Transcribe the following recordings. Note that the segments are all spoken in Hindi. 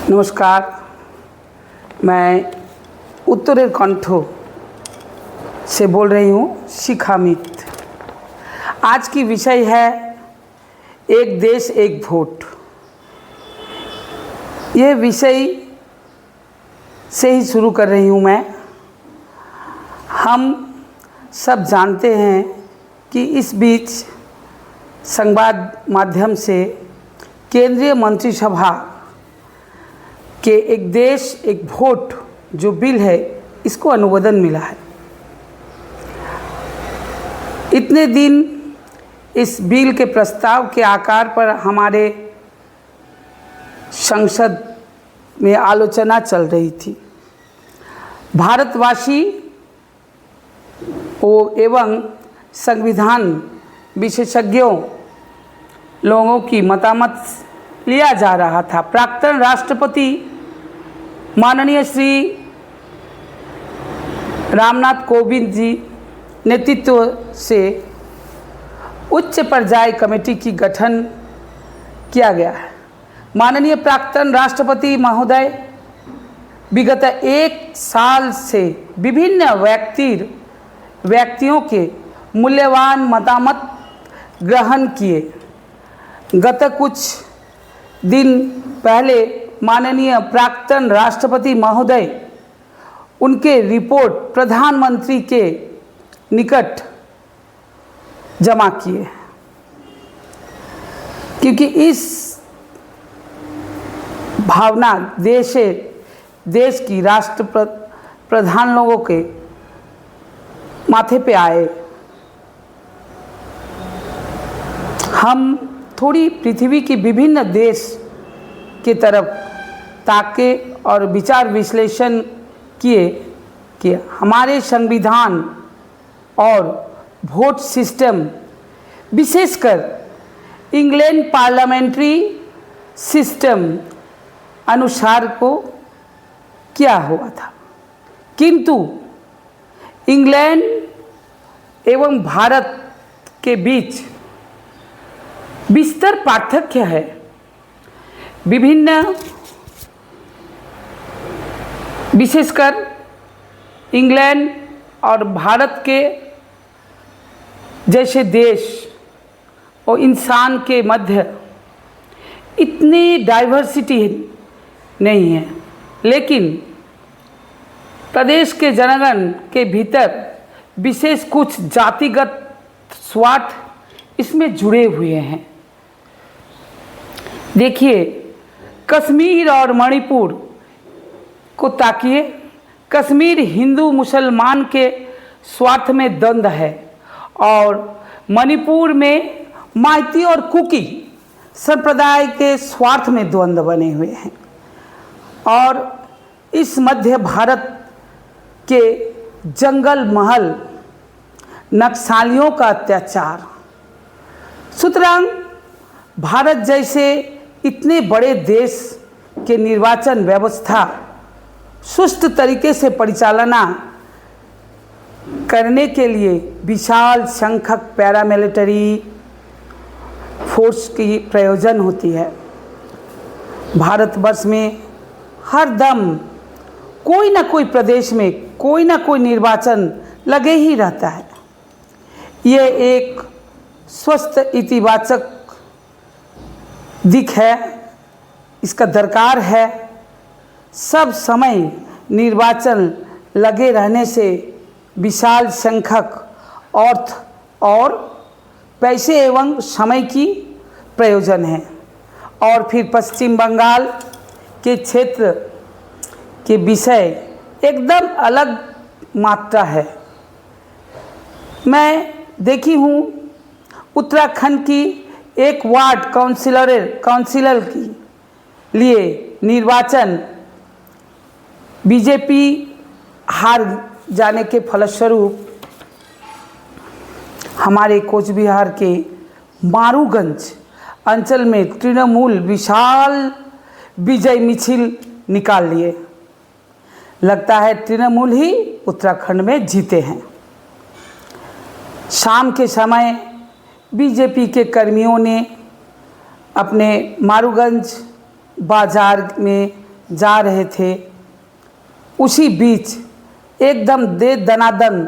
नमस्कार, मैं उत्तराखंड से बोल रही हूँ, शिखा मित। आज की विषय है एक देश एक वोट। ये विषय से ही शुरू कर रही हूँ मैं। हम सब जानते हैं कि इस बीच संवाद माध्यम से केंद्रीय मंत्रिसभा के एक देश एक वोट जो बिल है, इसको अनुमोदन मिला है। इतने दिन इस बिल के प्रस्ताव के आकार पर हमारे संसद में आलोचना चल रही थी। भारतवासी एवं संविधान विशेषज्ञों लोगों की मतामत लिया जा रहा था। प्राक्तन राष्ट्रपति माननीय श्री रामनाथ कोविंद जी नेतृत्व से उच्च पर्याय कमेटी की गठन किया गया है। माननीय प्राक्तन राष्ट्रपति महोदय विगत एक साल से विभिन्न व्यक्तियों के मूल्यवान मतामत ग्रहण किए। गत कुछ दिन पहले माननीय प्राक्तन राष्ट्रपति महोदय उनके रिपोर्ट प्रधानमंत्री के निकट जमा किए, क्योंकि इस भावना देश की राष्ट्र प्रधान लोगों के माथे पे आए। हम थोड़ी पृथ्वी की विभिन्न देश की तरफ ताके और विचार विश्लेषण किए कि हमारे संविधान और वोट सिस्टम, विशेषकर इंग्लैंड पार्लियामेंट्री सिस्टम अनुसार को क्या हुआ था। किंतु इंग्लैंड एवं भारत के बीच विस्तर पार्थक्य है। विभिन्न विशेषकर इंग्लैंड और भारत के जैसे देश और इंसान के मध्य इतनी डाइवर्सिटी नहीं है, लेकिन प्रदेश के जनगण के भीतर विशेष कुछ जातिगत स्वार्थ इसमें जुड़े हुए हैं। देखिए, कश्मीर और मणिपुर को ताकिए। कश्मीर हिंदू मुसलमान के स्वार्थ में द्वंद्व है और मणिपुर में माइती और कुकी संप्रदाय के स्वार्थ में द्वंद्व बने हुए हैं। और इस मध्य भारत के जंगल महल नक्सलियों का अत्याचार। सुतरां भारत जैसे इतने बड़े देश के निर्वाचन व्यवस्था सुस्त तरीके से परिचालना करने के लिए विशाल संख्यक पैरामिलिट्री फोर्स की प्रयोजन होती है। भारतवर्ष में हर दम कोई ना कोई प्रदेश में कोई ना कोई निर्वाचन लगे ही रहता है। ये एक स्वस्थ इतिबाचक दिख है, इसका दरकार है। सब समय निर्वाचन लगे रहने से विशाल संख्यक अर्थ और पैसे एवं समय की प्रयोजन है। और फिर पश्चिम बंगाल के क्षेत्र के विषय एकदम अलग मात्रा है। मैं देखी हूँ उत्तराखंड की एक वार्ड काउंसिलर की लिए निर्वाचन बीजेपी हार जाने के फलस्वरूप हमारे कोच बिहार के मारूगंज अंचल में तृणमूल विशाल विजय मिছিল निकाल लिए। लगता है तृणमूल ही उत्तराखंड में जीते हैं। शाम के समय बीजेपी के कर्मियों ने अपने मारूगंज बाजार में जा रहे थे, उसी बीच एकदम दे दनादन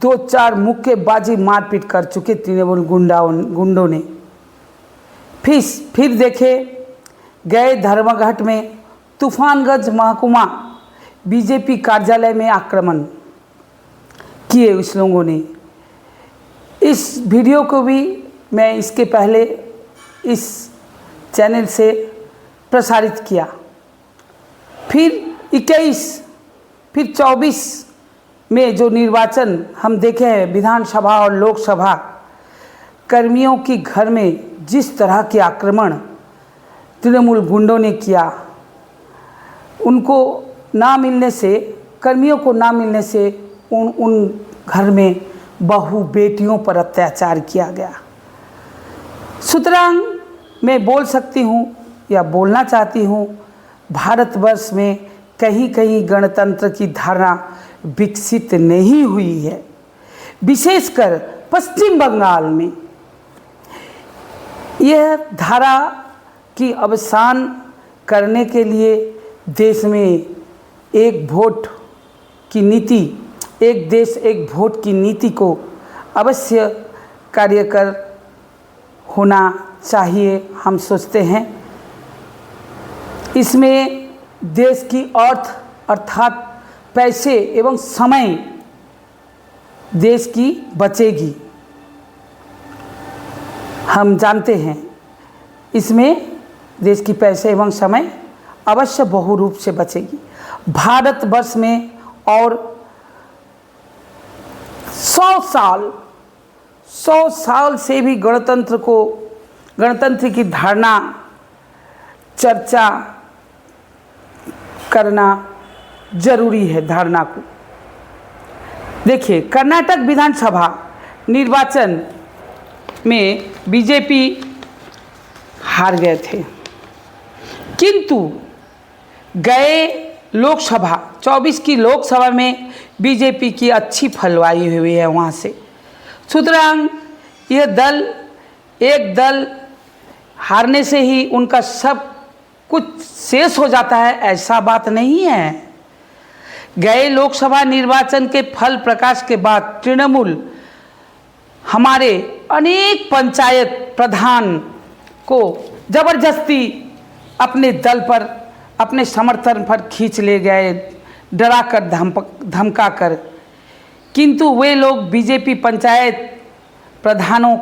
2-4 मुक्केबाजी मारपीट कर चुके तृणमूल गुंडों ने। फिर देखे गए धर्मघट में तूफानगंज महकुमा बीजेपी कार्यालय में आक्रमण किए उस लोगों ने। इस वीडियो को भी मैं इसके पहले इस चैनल से प्रसारित किया। फिर 21, फिर 24 में जो निर्वाचन हम देखे हैं, विधानसभा और लोकसभा कर्मियों की घर में जिस तरह के आक्रमण तृणमूल गुंडों ने किया, उनको ना मिलने से, कर्मियों को ना मिलने से उन घर में बहू बेटियों पर अत्याचार किया गया। सुतरां मैं बोल सकती हूँ या बोलना चाहती हूँ, भारतवर्ष में कहीं कहीं गणतंत्र की धारणा विकसित नहीं हुई है। विशेषकर पश्चिम बंगाल में यह धारा की अवसान करने के लिए देश में एक वोट की नीति, एक देश एक वोट की नीति को अवश्य कार्यकर होना चाहिए, हम सोचते हैं। इसमें देश की अर्थ अर्थात पैसे एवं समय देश की बचेगी। हम जानते हैं इसमें देश की पैसे एवं समय अवश्य बहुरूप से बचेगी। भारतवर्ष में और 100 साल से भी गणतंत्र की धारणा चर्चा करना जरूरी है। धारणा को देखिए, कर्नाटक विधानसभा निर्वाचन में बीजेपी हार गए थे, किंतु गए लोकसभा 24 की लोकसभा में बीजेपी की अच्छी फलवाई हुई है वहाँ से। सुतरां यह दल, एक दल हारने से ही उनका सब कुछ शेष हो जाता है, ऐसा बात नहीं है। गए लोकसभा निर्वाचन के फल प्रकाश के बाद तृणमूल हमारे अनेक पंचायत प्रधान को जबरदस्ती अपने दल पर, अपने समर्थन पर खींच ले गए, डरा कर धमका कर, किंतु वे लोग बीजेपी पंचायत प्रधानों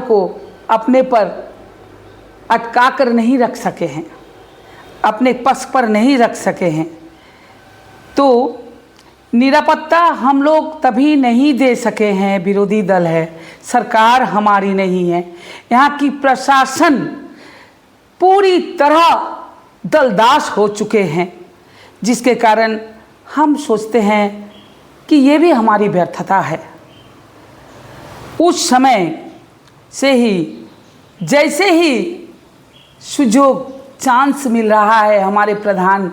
को अपने पर अटका कर नहीं रख सके हैं, अपने पक्ष पर नहीं रख सके हैं। तो निरापत्ता हम लोग तभी नहीं दे सके हैं, विरोधी दल है, सरकार हमारी नहीं है, यहाँ की प्रशासन पूरी तरह दलदास हो चुके हैं, जिसके कारण हम सोचते हैं कि ये भी हमारी व्यर्थता है। उस समय से ही जैसे ही सुयोग चांस मिल रहा है, हमारे प्रधान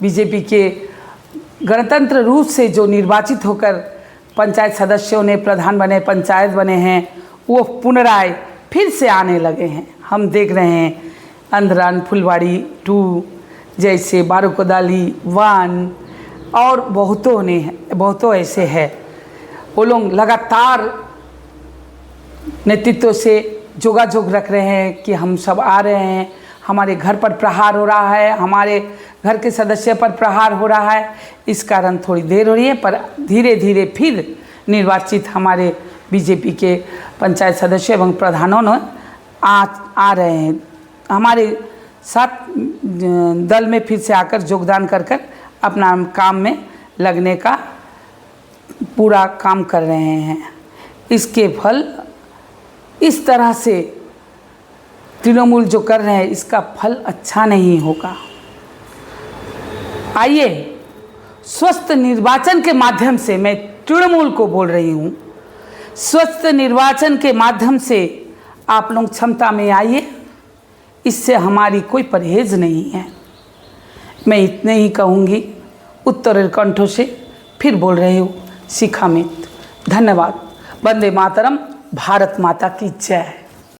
बीजेपी के गणतंत्र रूप से जो निर्वाचित होकर पंचायत सदस्यों ने प्रधान बने, पंचायत बने हैं, वो पुनराय फिर से आने लगे हैं। हम देख रहे हैं अंधरान, फुलवाड़ी 2 जैसे, बारूकोदाली 1 और बहुतों ऐसे हैं। वो लोग लगातार नेतृत्व से जोगाजोग रख रहे हैं कि हम सब आ रहे हैं, हमारे घर पर प्रहार हो रहा है, हमारे घर के सदस्य पर प्रहार हो रहा है। इस कारण थोड़ी देर हो रही है, पर धीरे धीरे फिर निर्वाचित हमारे बीजेपी के पंचायत सदस्य एवं प्रधानों ने आ रहे हैं, हमारे साथ दल में फिर से आकर योगदान कर अपना काम में लगने का पूरा काम कर रहे हैं। इसके फल इस तरह से तृणमूल जो कर रहे हैं, इसका फल अच्छा नहीं होगा। आइए स्वस्थ निर्वाचन के माध्यम से, मैं तृणमूल को बोल रही हूँ, स्वस्थ निर्वाचन के माध्यम से आप लोग क्षमता में आइए, इससे हमारी कोई परहेज नहीं है। मैं इतने ही कहूँगी। उत्तर कंठों से फिर बोल रही हूँ, शिखा मित्र। धन्यवाद। वंदे मातरम। भारत माता की जय।